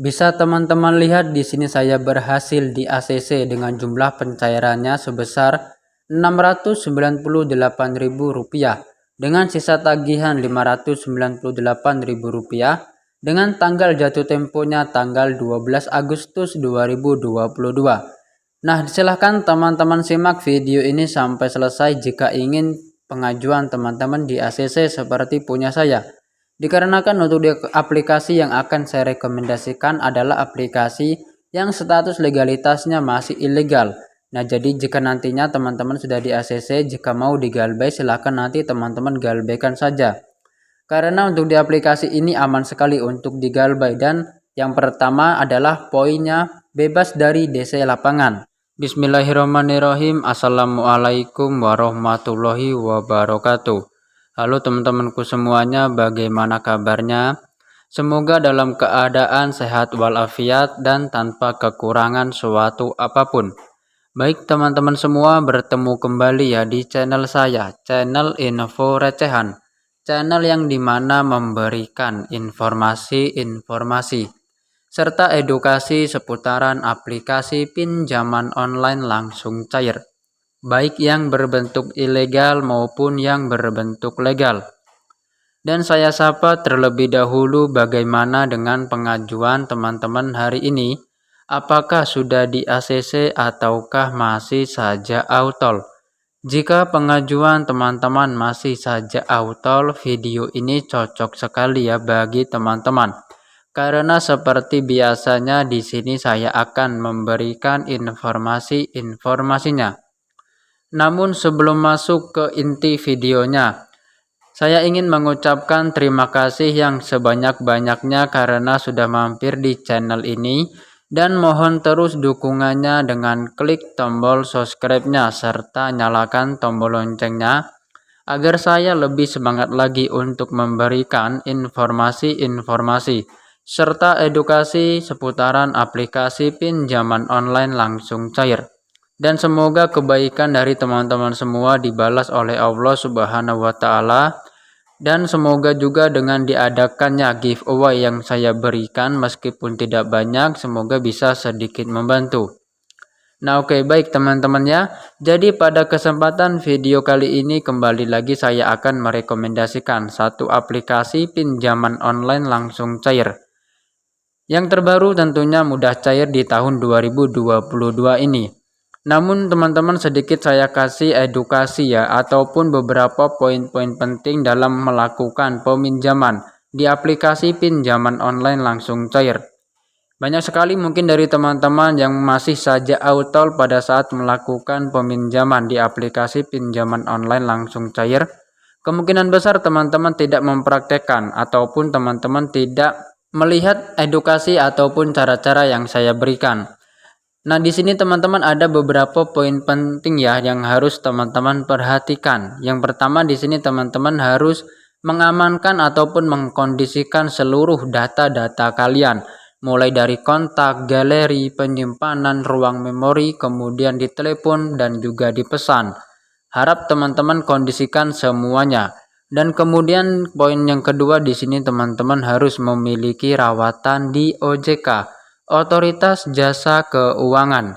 Bisa teman-teman lihat di sini saya berhasil di ACC dengan jumlah pencairannya sebesar Rp698.000 dengan sisa tagihan Rp598.000 dengan tanggal jatuh temponya tanggal 12 Agustus 2022. Nah, silahkan teman-teman simak video ini sampai selesai jika ingin pengajuan teman-teman di ACC seperti punya saya. Dikarenakan untuk aplikasi yang akan saya rekomendasikan adalah aplikasi yang status legalitasnya masih ilegal. Nah, jadi jika nantinya teman-teman sudah di ACC, jika mau digalbay silahkan nanti teman-teman galbaykan saja. Karena untuk di aplikasi ini aman sekali untuk digalbay, dan yang pertama adalah poinnya bebas dari DC lapangan. Bismillahirrahmanirrahim. Assalamualaikum warahmatullahi wabarakatuh. Halo teman-temanku semuanya, bagaimana kabarnya? Semoga dalam keadaan sehat walafiat dan tanpa kekurangan suatu apapun. Baik teman-teman semua, bertemu kembali ya di channel saya, channel Info Recehan. Channel yang dimana memberikan informasi-informasi serta edukasi seputaran aplikasi pinjaman online langsung cair, baik yang berbentuk ilegal maupun yang berbentuk legal. Dan saya sapa terlebih dahulu bagaimana dengan pengajuan teman-teman hari ini. Apakah sudah di ACC ataukah masih saja autol? Jika pengajuan teman-teman masih saja autol, video ini cocok sekali ya bagi teman-teman. Karena seperti biasanya di sini saya akan memberikan informasinya. Namun sebelum masuk ke inti videonya, saya ingin mengucapkan terima kasih yang sebanyak-banyaknya karena sudah mampir di channel ini, dan mohon terus dukungannya dengan klik tombol subscribe-nya serta nyalakan tombol loncengnya agar saya lebih semangat lagi untuk memberikan informasi-informasi serta edukasi seputaran aplikasi pinjaman online langsung cair. Dan semoga kebaikan dari teman-teman semua dibalas oleh Allah Subhanahu wa Ta'ala. Dan semoga juga dengan diadakannya giveaway yang saya berikan meskipun tidak banyak, semoga bisa sedikit membantu. Nah, oke, baik teman-teman ya. Jadi pada kesempatan video kali ini kembali lagi saya akan merekomendasikan satu aplikasi pinjaman online langsung cair. Yang terbaru tentunya mudah cair di tahun 2022 ini. Namun teman-teman sedikit saya kasih edukasi ya, ataupun beberapa poin-poin penting dalam melakukan peminjaman di aplikasi pinjaman online langsung cair. Banyak sekali mungkin dari teman-teman yang masih saja autol pada saat melakukan peminjaman di aplikasi pinjaman online langsung cair. Kemungkinan besar teman-teman tidak mempraktekkan ataupun teman-teman tidak melihat edukasi ataupun cara-cara yang saya berikan. Nah, di sini teman-teman ada beberapa poin penting ya yang harus teman-teman perhatikan. Yang pertama di sini teman-teman harus mengamankan ataupun mengkondisikan seluruh data-data kalian, mulai dari kontak, galeri, penyimpanan, ruang memori, kemudian di telepon dan juga di pesan. Harap teman-teman kondisikan semuanya. Dan kemudian poin yang kedua di sini teman-teman harus memiliki rawatan di OJK, Otoritas Jasa Keuangan.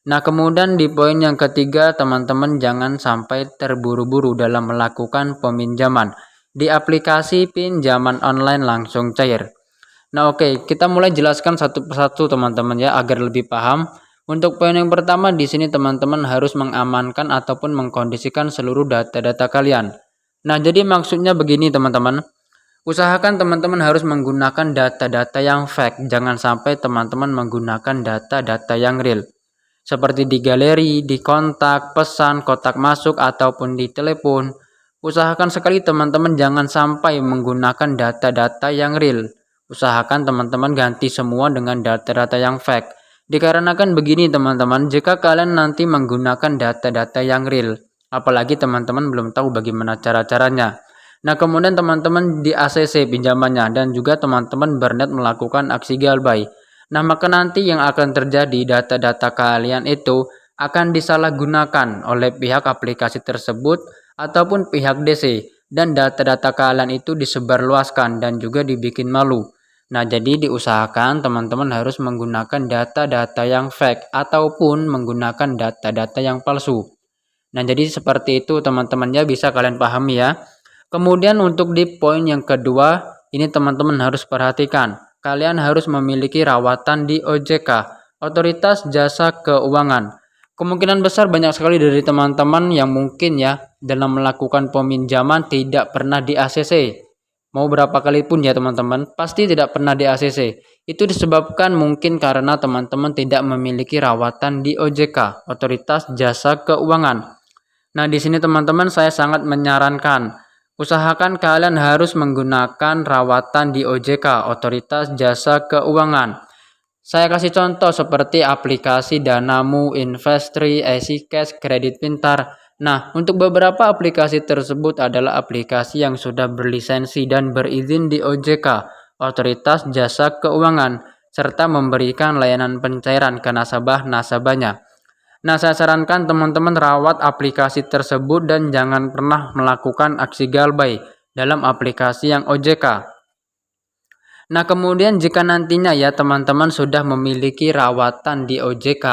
Nah, kemudian di poin yang ketiga teman-teman jangan sampai terburu-buru dalam melakukan peminjaman di aplikasi pinjaman online langsung cair. Nah, oke, kita mulai jelaskan satu persatu teman-teman ya agar lebih paham. Untuk poin yang pertama di sini teman-teman harus mengamankan ataupun mengkondisikan seluruh data-data kalian. Nah, jadi maksudnya begini teman-teman. Usahakan teman-teman harus menggunakan data-data yang fake. Jangan sampai teman-teman menggunakan data-data yang real. Seperti di galeri, di kontak, pesan, kotak masuk, ataupun di telepon. Usahakan sekali teman-teman jangan sampai menggunakan data-data yang real. Usahakan teman-teman ganti semua dengan data-data yang fake. Dikarenakan begini teman-teman, jika kalian nanti menggunakan data-data yang real, apalagi teman-teman belum tahu bagaimana cara-caranya. Nah, kemudian teman-teman di ACC pinjamannya dan juga teman-teman berniat melakukan aksi galbay. Nah, maka nanti yang akan terjadi data-data kalian itu akan disalahgunakan oleh pihak aplikasi tersebut ataupun pihak DC, dan data-data kalian itu disebarluaskan dan juga dibikin malu. Nah, jadi diusahakan teman-teman harus menggunakan data-data yang fake ataupun menggunakan data-data yang palsu. Nah, jadi seperti itu teman-teman ya, bisa kalian pahami ya. Kemudian untuk di poin yang kedua, ini teman-teman harus perhatikan. Kalian harus memiliki rawatan di OJK, Otoritas Jasa Keuangan. Kemungkinan besar banyak sekali dari teman-teman yang mungkin ya dalam melakukan peminjaman tidak pernah di ACC. Mau berapa kali pun ya teman-teman, pasti tidak pernah di ACC. Itu disebabkan mungkin karena teman-teman tidak memiliki rawatan di OJK, Otoritas Jasa Keuangan. Nah, di sini teman-teman saya sangat menyarankan, usahakan kalian harus menggunakan rawatan di OJK, Otoritas Jasa Keuangan. Saya kasih contoh seperti aplikasi Danamu, Investri, EasyCash, Kredit Pintar. Nah, untuk beberapa aplikasi tersebut adalah aplikasi yang sudah berlisensi dan berizin di OJK, Otoritas Jasa Keuangan, serta memberikan layanan pencairan ke nasabah-nasabahnya. Nah, saya sarankan teman-teman rawat aplikasi tersebut dan jangan pernah melakukan aksi galbay dalam aplikasi yang OJK. Nah, kemudian jika nantinya ya teman-teman sudah memiliki rawatan di OJK,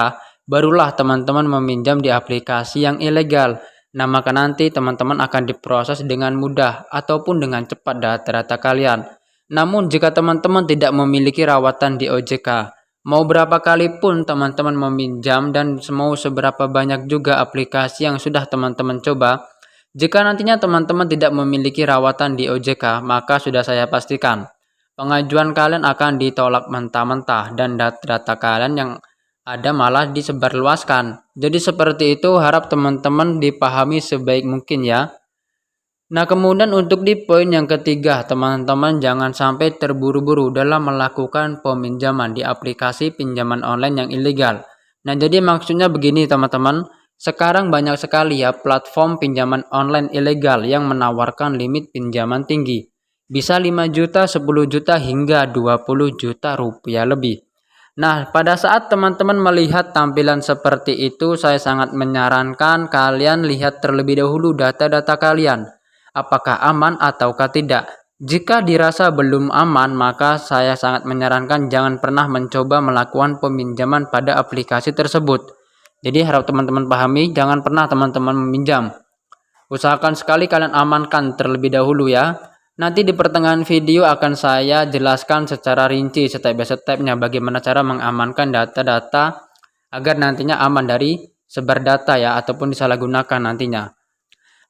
barulah teman-teman meminjam di aplikasi yang ilegal. Nah, maka nanti teman-teman akan diproses dengan mudah ataupun dengan cepat data-data kalian. Namun jika teman-teman tidak memiliki rawatan di OJK, mau berapa kali pun teman-teman meminjam dan mau seberapa banyak juga aplikasi yang sudah teman-teman coba, jika nantinya teman-teman tidak memiliki rawatan di OJK, maka sudah saya pastikan pengajuan kalian akan ditolak mentah-mentah dan data-data kalian yang ada malah disebarluaskan. Jadi seperti itu, harap teman-teman dipahami sebaik mungkin ya. Nah, kemudian untuk di poin yang ketiga, teman-teman jangan sampai terburu-buru dalam melakukan peminjaman di aplikasi pinjaman online yang ilegal. Nah, jadi maksudnya begini teman-teman, sekarang banyak sekali ya platform pinjaman online ilegal yang menawarkan limit pinjaman tinggi. Bisa 5 juta, 10 juta hingga 20 juta rupiah lebih. Nah, pada saat teman-teman melihat tampilan seperti itu, saya sangat menyarankan kalian lihat terlebih dahulu data-data kalian. Apakah aman ataukah tidak? Jika dirasa belum aman, maka saya sangat menyarankan jangan pernah mencoba melakukan peminjaman pada aplikasi tersebut. Jadi harap teman-teman pahami, jangan pernah teman-teman meminjam. Usahakan sekali kalian amankan terlebih dahulu ya. Nanti di pertengahan video akan saya jelaskan secara rinci step by stepnya bagaimana cara mengamankan data-data agar nantinya aman dari sebar data ya ataupun disalahgunakan nantinya.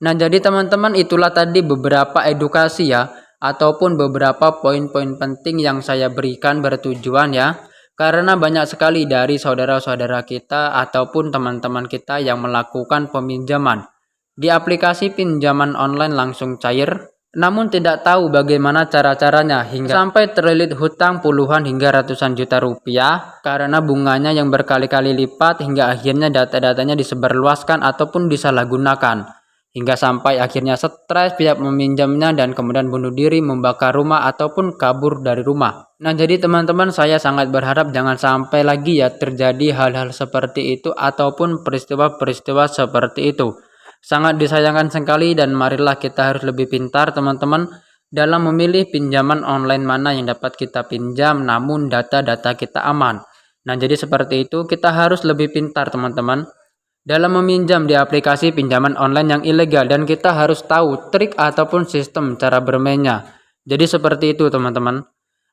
Nah, jadi teman-teman itulah tadi beberapa edukasi ya ataupun beberapa poin-poin penting yang saya berikan bertujuan ya. Karena banyak sekali dari saudara-saudara kita ataupun teman-teman kita yang melakukan peminjaman di aplikasi pinjaman online langsung cair, namun tidak tahu bagaimana cara-caranya hingga sampai terlilit hutang puluhan hingga ratusan juta rupiah karena bunganya yang berkali-kali lipat hingga akhirnya data-datanya disebarluaskan ataupun disalahgunakan. Hingga sampai akhirnya stres pihak meminjamnya dan kemudian bunuh diri, membakar rumah ataupun kabur dari rumah. Nah, jadi teman-teman saya sangat berharap jangan sampai lagi ya terjadi hal-hal seperti itu ataupun peristiwa-peristiwa seperti itu. Sangat disayangkan sekali dan marilah kita harus lebih pintar teman-teman dalam memilih pinjaman online mana yang dapat kita pinjam namun data-data kita aman. Nah, jadi seperti itu kita harus lebih pintar teman-teman dalam meminjam di aplikasi pinjaman online yang ilegal dan kita harus tahu trik ataupun sistem cara bermainnya. Jadi seperti itu teman-teman.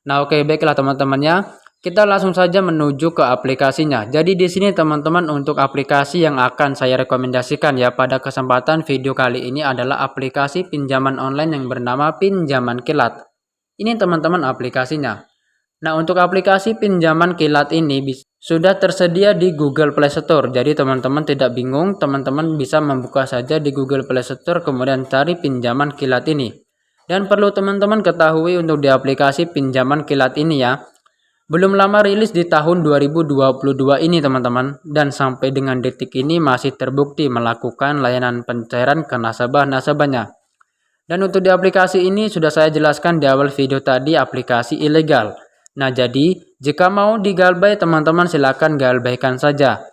Nah, oke, baiklah teman-temannya. Kita langsung saja menuju ke aplikasinya. Jadi di sini teman-teman untuk aplikasi yang akan saya rekomendasikan ya pada kesempatan video kali ini adalah aplikasi pinjaman online yang bernama Pinjaman Kilat. Ini teman-teman aplikasinya. Nah, untuk aplikasi pinjaman kilat ini sudah tersedia di Google Play Store. Jadi teman-teman tidak bingung, teman-teman bisa membuka saja di Google Play Store kemudian cari pinjaman kilat ini. Dan perlu teman-teman ketahui untuk di aplikasi pinjaman kilat ini ya, belum lama rilis di tahun 2022 ini teman-teman, dan sampai dengan detik ini masih terbukti melakukan layanan pencairan ke nasabah-nasabahnya. Dan untuk di aplikasi ini sudah saya jelaskan di awal video tadi, aplikasi ilegal. Nah, jadi jika mau digalbay teman-teman silakan galbaykan saja.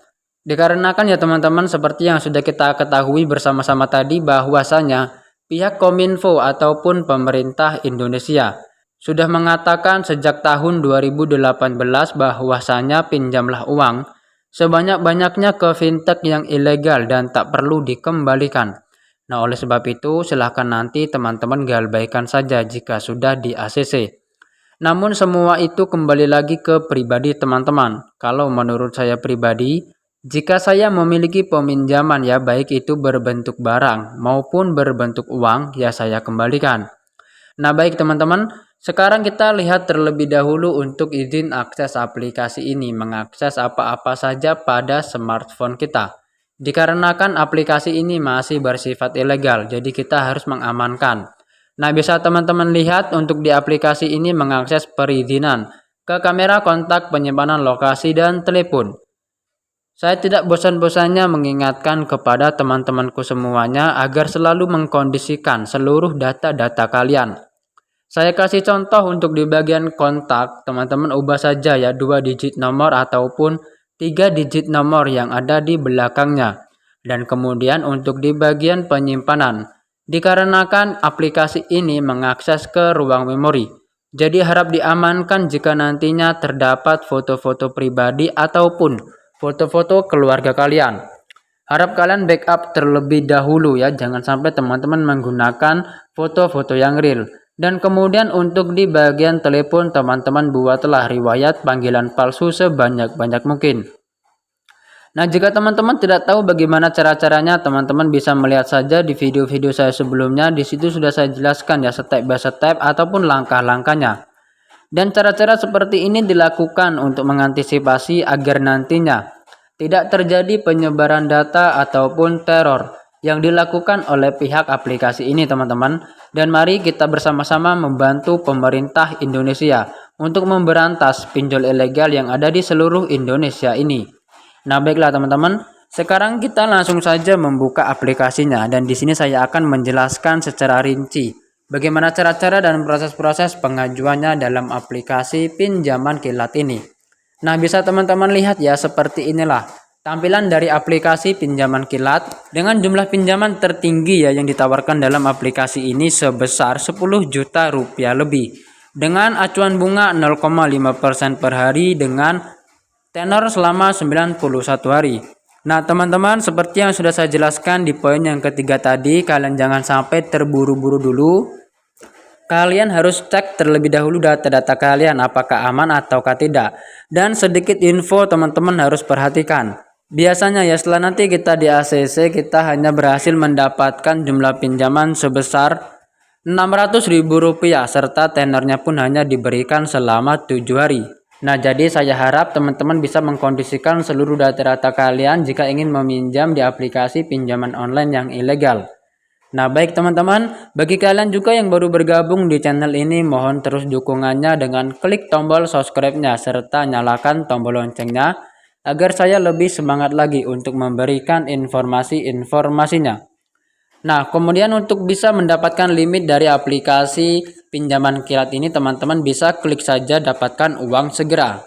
Dikarenakan ya teman-teman seperti yang sudah kita ketahui bersama-sama tadi bahwasanya pihak Kominfo ataupun pemerintah Indonesia sudah mengatakan sejak tahun 2018 bahwasanya pinjamlah uang sebanyak-banyaknya ke fintech yang ilegal dan tak perlu dikembalikan. Nah, oleh sebab itu silahkan nanti teman-teman abaikan saja jika sudah di ACC. Namun semua itu kembali lagi ke pribadi teman-teman. Kalau menurut saya pribadi, jika saya memiliki peminjaman ya baik itu berbentuk barang maupun berbentuk uang ya saya kembalikan. Nah, baik teman-teman, sekarang kita lihat terlebih dahulu untuk izin akses aplikasi ini mengakses apa-apa saja pada smartphone kita. Dikarenakan aplikasi ini masih bersifat ilegal, jadi kita harus mengamankan. Nah, bisa teman-teman lihat untuk di aplikasi ini mengakses perizinan ke kamera, kontak, penyimpanan lokasi, dan telepon. Saya tidak bosan-bosannya mengingatkan kepada teman-temanku semuanya agar selalu mengkondisikan seluruh data-data kalian. Saya kasih contoh untuk di bagian kontak, teman-teman ubah saja ya 2 digit nomor ataupun 3 digit nomor yang ada di belakangnya. Dan kemudian untuk di bagian penyimpanan, dikarenakan aplikasi ini mengakses ke ruang memori. Jadi harap diamankan jika nantinya terdapat foto-foto pribadi ataupun foto-foto keluarga kalian. Harap kalian backup terlebih dahulu ya, jangan sampai teman-teman menggunakan foto-foto yang real. Dan kemudian untuk di bagian telepon, teman-teman buatlah riwayat panggilan palsu sebanyak-banyak mungkin. Nah, jika teman-teman tidak tahu bagaimana cara-caranya, teman-teman bisa melihat saja di video-video saya sebelumnya. Di situ sudah saya jelaskan ya step by step ataupun langkah-langkahnya. Dan cara-cara seperti ini dilakukan untuk mengantisipasi agar nantinya tidak terjadi penyebaran data ataupun teror yang dilakukan oleh pihak aplikasi ini teman-teman. Dan mari kita bersama-sama membantu pemerintah Indonesia untuk memberantas pinjol ilegal yang ada di seluruh Indonesia ini. Nah, baiklah teman-teman, sekarang kita langsung saja membuka aplikasinya dan di sini saya akan menjelaskan secara rinci bagaimana cara-cara dan proses-proses pengajuannya dalam aplikasi pinjaman kilat ini. Nah, bisa teman-teman lihat ya seperti inilah tampilan dari aplikasi pinjaman kilat dengan jumlah pinjaman tertinggi ya yang ditawarkan dalam aplikasi ini sebesar 10 juta rupiah lebih dengan acuan bunga 0,5% per hari dengan tenor selama 91 hari. Nah, teman-teman, seperti yang sudah saya jelaskan di poin yang ketiga tadi, kalian jangan sampai terburu-buru dulu. Kalian harus cek terlebih dahulu data-data kalian apakah aman ataukah tidak. Dan sedikit info teman-teman harus perhatikan. Biasanya ya setelah nanti kita di ACC kita hanya berhasil mendapatkan jumlah pinjaman sebesar Rp600.000 serta tenornya pun hanya diberikan selama 7 hari. Nah, jadi saya harap teman-teman bisa mengkondisikan seluruh data-data kalian jika ingin meminjam di aplikasi pinjaman online yang ilegal. Nah, baik teman-teman, bagi kalian juga yang baru bergabung di channel ini, mohon terus dukungannya dengan klik tombol subscribe-nya serta nyalakan tombol loncengnya agar saya lebih semangat lagi untuk memberikan informasi-informasinya. Nah, kemudian untuk bisa mendapatkan limit dari aplikasi pinjaman kilat ini, teman-teman bisa klik saja dapatkan uang segera.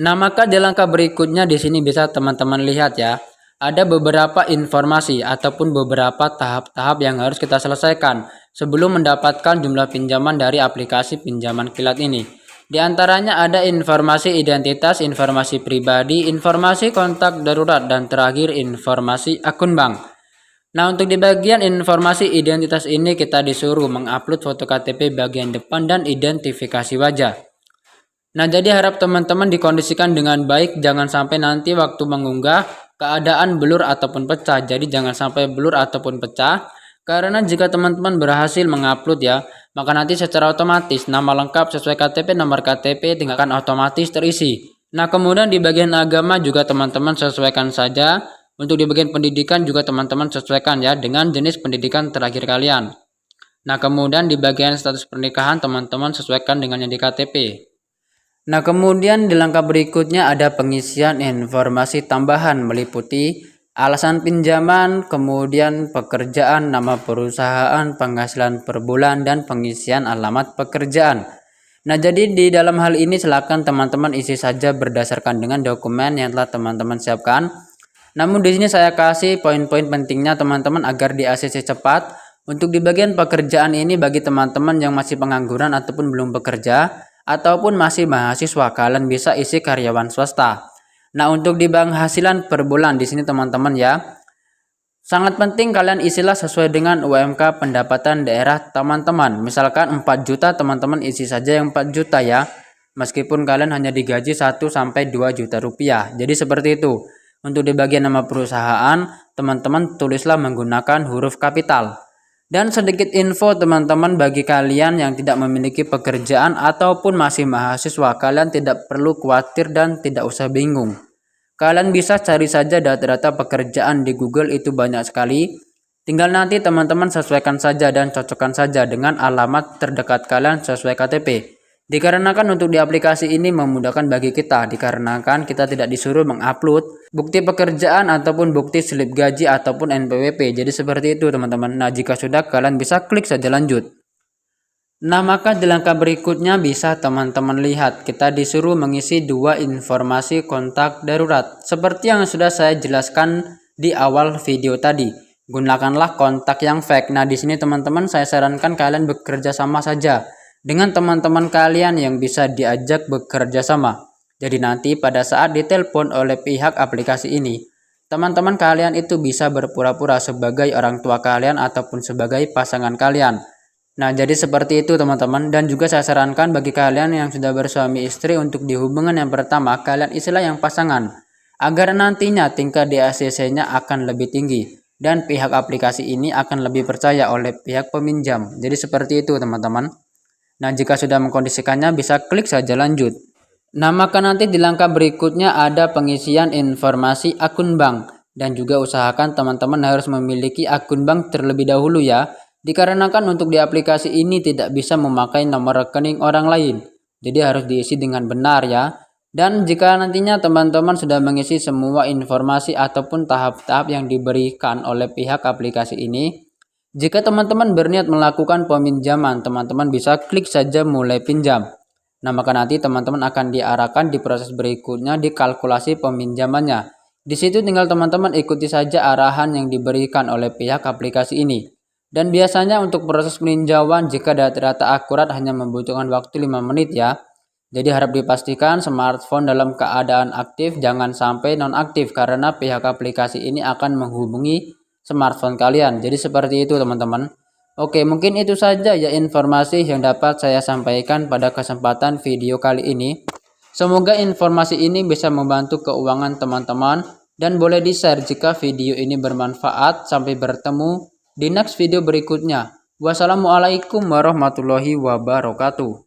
Nah, maka di langkah berikutnya di sini bisa teman-teman lihat ya. Ada beberapa informasi ataupun beberapa tahap-tahap yang harus kita selesaikan sebelum mendapatkan jumlah pinjaman dari aplikasi pinjaman kilat ini. Di antaranya ada informasi identitas, informasi pribadi, informasi kontak darurat, dan terakhir informasi akun bank. Nah, untuk di bagian informasi identitas ini kita disuruh mengupload foto KTP bagian depan dan identifikasi wajah. Nah, jadi harap teman-teman dikondisikan dengan baik, jangan sampai nanti waktu mengunggah keadaan blur ataupun pecah. Jadi jangan sampai blur ataupun pecah, karena jika teman-teman berhasil mengupload ya, maka nanti secara otomatis nama lengkap sesuai KTP, nomor KTP tinggal akan otomatis terisi. Nah, kemudian di bagian agama juga teman-teman sesuaikan saja. Untuk di bagian pendidikan juga teman-teman sesuaikan ya dengan jenis pendidikan terakhir kalian. Nah, kemudian di bagian status pernikahan teman-teman sesuaikan dengan yang di KTP. Nah, kemudian di langkah berikutnya ada pengisian informasi tambahan meliputi alasan pinjaman, kemudian pekerjaan, nama perusahaan, penghasilan per bulan, dan pengisian alamat pekerjaan. Nah, jadi di dalam hal ini silakan teman-teman isi saja berdasarkan dengan dokumen yang telah teman-teman siapkan. Namun di sini saya kasih poin-poin pentingnya teman-teman agar di ACC cepat. Untuk di bagian pekerjaan ini bagi teman-teman yang masih pengangguran ataupun belum bekerja ataupun masih mahasiswa, kalian bisa isi karyawan swasta. Nah, untuk di penghasilan per bulan di sini teman-teman ya, sangat penting kalian isilah sesuai dengan UMK pendapatan daerah teman-teman. Misalkan 4 juta, teman-teman isi saja yang 4 juta ya. Meskipun kalian hanya digaji 1 sampai 2 juta rupiah. Jadi seperti itu. Untuk di bagian nama perusahaan, teman-teman tulislah menggunakan huruf kapital. Dan sedikit info teman-teman bagi kalian yang tidak memiliki pekerjaan ataupun masih mahasiswa, kalian tidak perlu khawatir dan tidak usah bingung. Kalian bisa cari saja data-data pekerjaan di Google, itu banyak sekali. Tinggal nanti teman-teman sesuaikan saja dan cocokkan saja dengan alamat terdekat kalian sesuai KTP. Dikarenakan untuk di aplikasi ini memudahkan bagi kita, dikarenakan kita tidak disuruh mengupload bukti pekerjaan ataupun bukti slip gaji ataupun NPWP. Jadi seperti itu teman-teman. Nah, jika sudah, kalian bisa klik saja lanjut. Nah, maka di langkah berikutnya bisa teman-teman lihat kita disuruh mengisi 2 informasi kontak darurat. Seperti yang sudah saya jelaskan di awal video tadi, gunakanlah kontak yang fake. Nah, di sini teman-teman saya sarankan kalian bekerja sama saja dengan teman-teman kalian yang bisa diajak bekerja sama. Jadi nanti pada saat ditelepon oleh pihak aplikasi ini, teman-teman kalian itu bisa berpura-pura sebagai orang tua kalian ataupun sebagai pasangan kalian. Nah, jadi seperti itu teman-teman. Dan juga saya sarankan bagi kalian yang sudah bersuami istri, untuk di hubungan yang pertama kalian isilah yang pasangan, agar nantinya tingkat DACC-nya akan lebih tinggi dan pihak aplikasi ini akan lebih percaya oleh pihak peminjam. Jadi seperti itu teman-teman. Nah, jika sudah mengkondisikannya bisa klik saja lanjut. Nah, maka nanti di langkah berikutnya ada pengisian informasi akun bank. Dan juga usahakan teman-teman harus memiliki akun bank terlebih dahulu ya. Dikarenakan untuk di aplikasi ini tidak bisa memakai nomor rekening orang lain. Jadi harus diisi dengan benar ya. Dan jika nantinya teman-teman sudah mengisi semua informasi ataupun tahap-tahap yang diberikan oleh pihak aplikasi ini, jika teman-teman berniat melakukan peminjaman, teman-teman bisa klik saja mulai pinjam. Nah, maka nanti teman-teman akan diarahkan di proses berikutnya di kalkulasi peminjamannya. Di situ tinggal teman-teman ikuti saja arahan yang diberikan oleh pihak aplikasi ini. Dan biasanya untuk proses peninjauan jika data-data akurat hanya membutuhkan waktu 5 menit ya. Jadi harap dipastikan smartphone dalam keadaan aktif, jangan sampai nonaktif karena pihak aplikasi ini akan menghubungi smartphone kalian. Jadi seperti itu teman-teman. Oke, mungkin itu saja ya informasi yang dapat saya sampaikan pada kesempatan video kali ini. Semoga informasi ini bisa membantu keuangan teman-teman dan boleh di-share jika video ini bermanfaat. Sampai bertemu di next video berikutnya. Wassalamualaikum warahmatullahi wabarakatuh.